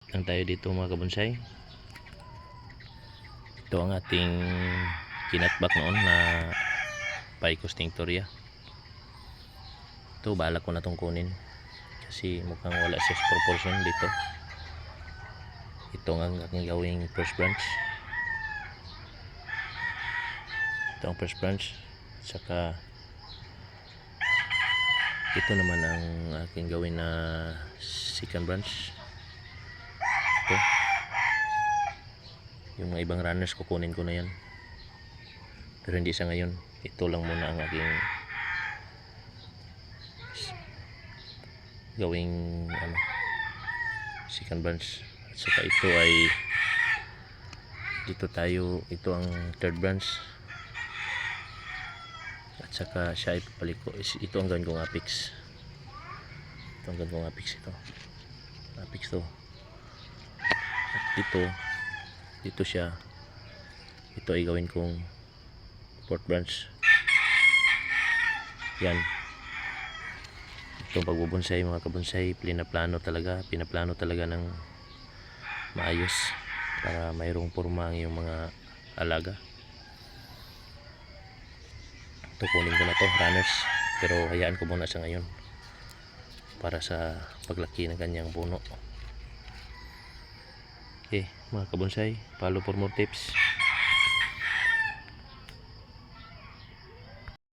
lang tayo dito mga kabonsay. Ito ang ating kinatbak noon na Picos tinctoria. Ito balak ko na itong kunin kasi mukhang wala siya proportion dito. Ito ang aking gawing first branch. Ito ang first branch, saka ito naman ang aking gawin na second branch. Ito yung mga ibang runners kukunin ko na yan, pero hindi sa ngayon. Ito lang muna ang aking gawing second branch. At saka ito ay dito tayo, ito ang third branch. At saka siya ay papalit ko. Ito ang gawin kong apex. Ito ang gawin kong apex. Ito apex to. At dito siya, ito ay gawin kong fourth branch. Yan, itong pagbubonsay mga kabonsay, pinaplano talaga ng maayos para mayroong porma ang iyong mga alaga. Ito kunin ko na to, runners, pero hayaan ko muna sa ngayon para sa paglaki ng kanyang puno. Okay mga kabonsay, follow for more tips.